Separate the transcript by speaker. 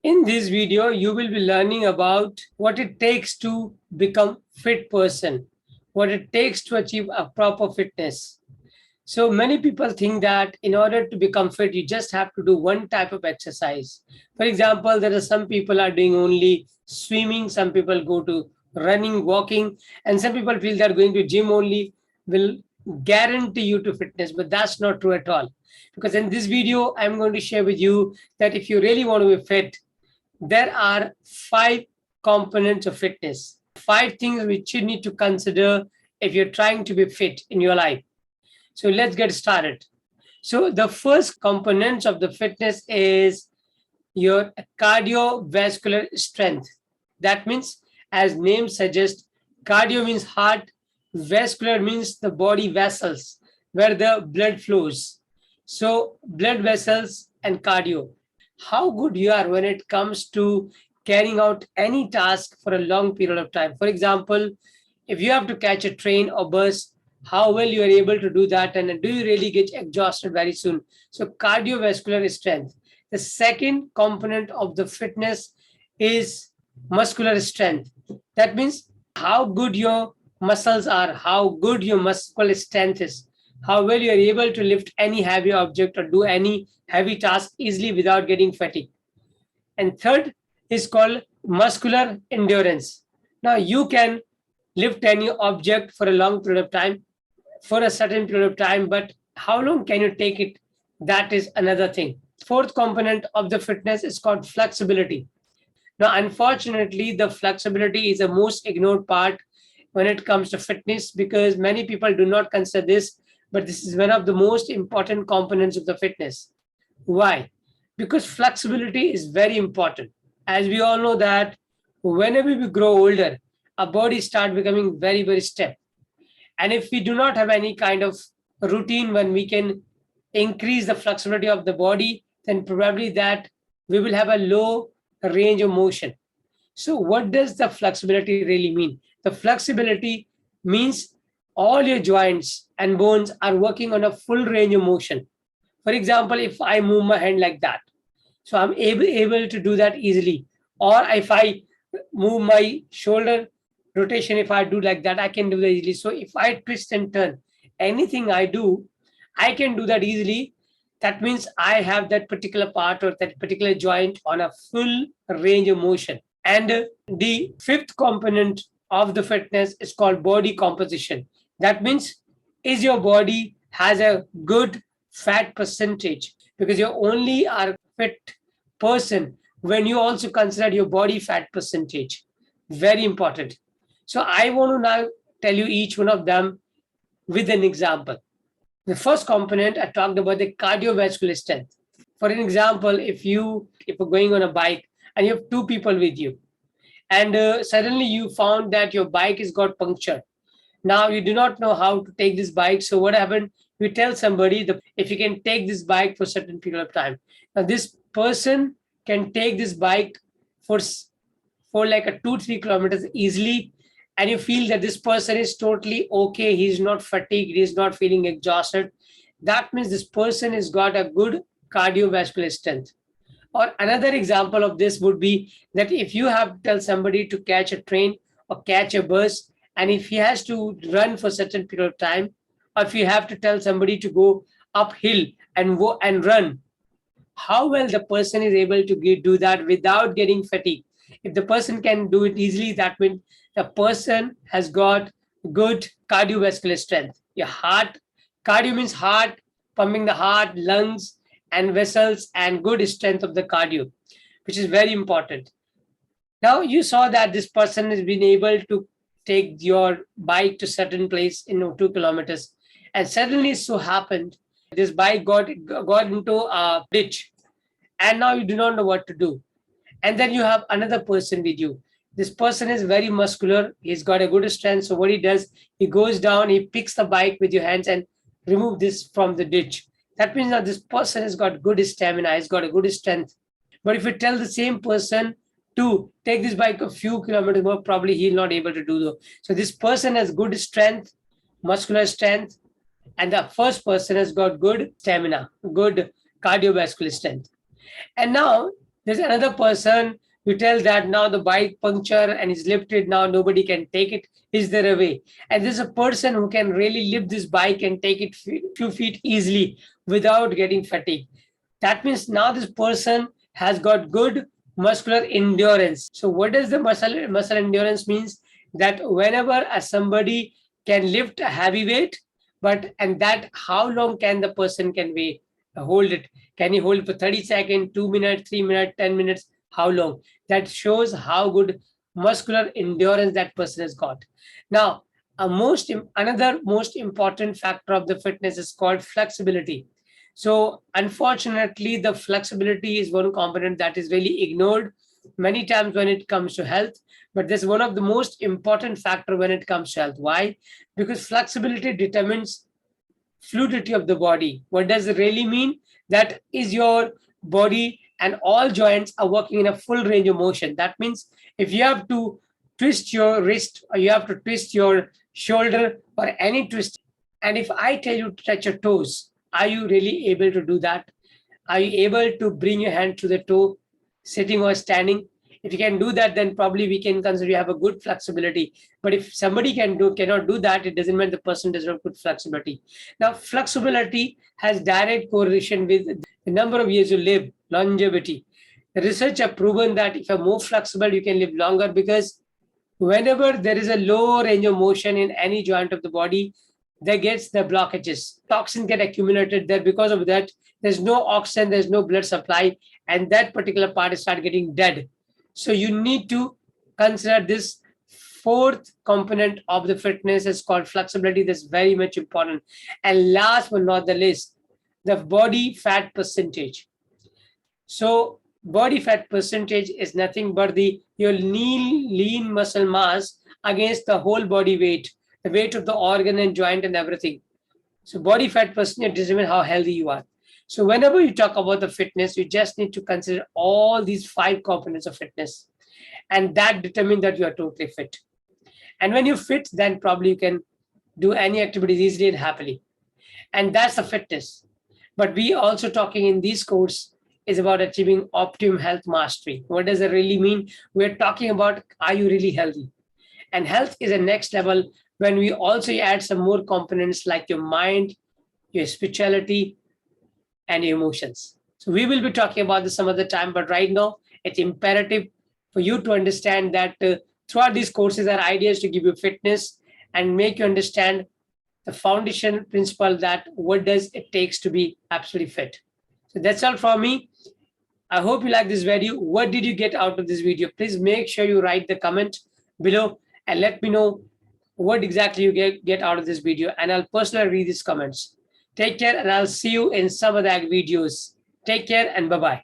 Speaker 1: In this video, you will be learning about what it takes to become fit person, what it takes to achieve a proper fitness. So many people think that in order to become fit, you just have to do one type of exercise. For example, there are some people are doing only swimming, some people go to running, walking, and some people feel that going to gym only will guarantee you to fitness, but that's not true at all. Because in this video, I'm going to share with you that if you really want to be fit, there are 5 components of fitness, 5 things which you need to consider if you're trying to be fit in your life. So let's get started. So the first component of the fitness is your cardiovascular strength. That means, as name suggests, cardio means heart, vascular means the body vessels where the blood flows. So blood vessels and cardio. How good you are when it comes to carrying out any task for a long period of time. For example, if you have to catch a train or bus, how well you are able to do that, and do you really get exhausted very soon? So cardiovascular strength. The second component of the fitness is muscular strength. That means how good your muscles are, how good your muscular strength is, how well you are able to lift any heavy object or do any heavy task easily without getting fatigued. And third is called muscular endurance. Now you can lift any object for a long period of time, for a certain period of time, but how long can you take it? That is another thing. Fourth component of the fitness is called flexibility. Now, unfortunately, the flexibility is the most ignored part when it comes to fitness because many people do not consider this, but this is one of the most important components of the fitness. Why? Because flexibility is very important. As we all know that whenever we grow older, our body start becoming very, very stiff. And if we do not have any kind of routine when we can increase the flexibility of the body, then probably that we will have a low range of motion. So, what does the flexibility really mean? The flexibility means all your joints and bones are working on a full range of motion. For example, if I move my hand like that, so I'm able to do that easily. Or if I move my shoulder rotation, if I do like that, I can do that easily. So if I twist and turn, anything I do, I can do that easily. That means I have that particular part or that particular joint on a full range of motion. And the fifth component of the fitness is called body composition. That means, is your body has a good fat percentage, because you only are fit person when you also consider your body fat percentage. Very important. So I want to now tell you each one of them with an example. The first component, I talked about the cardiovascular strength. For an example, if you're going on a bike and you have 2 people with you, and suddenly you found that your bike has got punctured. Now you do not know how to take this bike. So what happened? You tell somebody if you can take this bike for a certain period of time. Now this person can take this bike for like a 2-3 kilometers easily, and you feel that this person is totally okay. He's not fatigued. He's not feeling exhausted. That means this person has got a good cardiovascular strength. Or another example of this would be that if you have to tell somebody to catch a train or catch a bus, and if he has to run for a certain period of time, or if you have to tell somebody to go uphill and run, how well the person is able to do that without getting fatigued. If the person can do it easily, that means the person has got good cardiovascular strength. Your heart, cardio means heart, pumping the heart, lungs, and vessels, and good strength of the cardio, which is very important. Now you saw that this person has been able to take your bike to certain place in 2 kilometers, and suddenly so happened this bike got into a ditch, and now you do not know what to do. And then you have another person with you. This person is very muscular. He's got a good strength. So what he does, he goes down, he picks the bike with your hands and remove this from the ditch. That means that this person has got good stamina, he's got a good strength. But if you tell the same person to take this bike a few kilometers more, probably he'll not able to do so. So this person has good strength, muscular strength, and the first person has got good stamina, good cardiovascular strength. And now There's another person, you tell that now the bike puncture and is lifted, now nobody can take it. Is there a way? And there's a person who can really lift this bike and take it few feet easily without getting fatigued. That means now this person has got good muscular endurance. So what does the muscle endurance means? That whenever somebody can lift a heavy weight, but and that how long can the person can wait hold it? Can he hold it for 30 seconds, 2 minutes, 3 minutes, 10 minutes? How long? That shows how good muscular endurance that person has got. Now, another most important factor of the fitness is called flexibility. So unfortunately, the flexibility is one component that is really ignored many times when it comes to health. But this is one of the most important factor when it comes to health. Why? Because flexibility determines fluidity of the body. What does it really mean? That is your body and all joints are working in a full range of motion. That means if you have to twist your wrist or you have to twist your shoulder or any twist, and if I tell you to touch your toes, are you really able to do that? Are you able to bring your hand to the toe, sitting or standing? If you can do that, then probably we can consider you have a good flexibility. But if somebody cannot do that, it doesn't mean the person does not have good flexibility. Now, flexibility has direct correlation with the number of years you live, longevity. The research have proven that if you're more flexible, you can live longer, because whenever there is a low range of motion in any joint of the body, there gets the blockages. Toxins get accumulated there. Because of that, there's no oxygen, there's no blood supply, and that particular part start getting dead. So you need to consider this fourth component of the fitness is called flexibility. That's very much important. And last but not the least, the body fat percentage. So body fat percentage is nothing but your lean muscle mass against the whole body weight, the weight of the organ and joint and everything. So body fat percentage determines how healthy you are. So whenever you talk about the fitness, you just need to consider all these 5 components of fitness, and that determines that you are totally fit. And when you fit, then probably you can do any activities easily and happily. And that's the fitness. But we also talking in this course is about achieving optimum health mastery. What does it really mean? We're talking about, are you really healthy? And health is a next level when we also add some more components like your mind, your spirituality, and your emotions. So we will be talking about this some other time, but right now it's imperative for you to understand that throughout these courses are ideas to give you fitness and make you understand the foundation principle that what does it takes to be absolutely fit. So that's all from me. I hope you like this video. What did you get out of this video? Please make sure you write the comment below and let me know what exactly you get out of this video, and I'll personally read these comments. Take care, and I'll see you in some of the videos. Take care and bye-bye.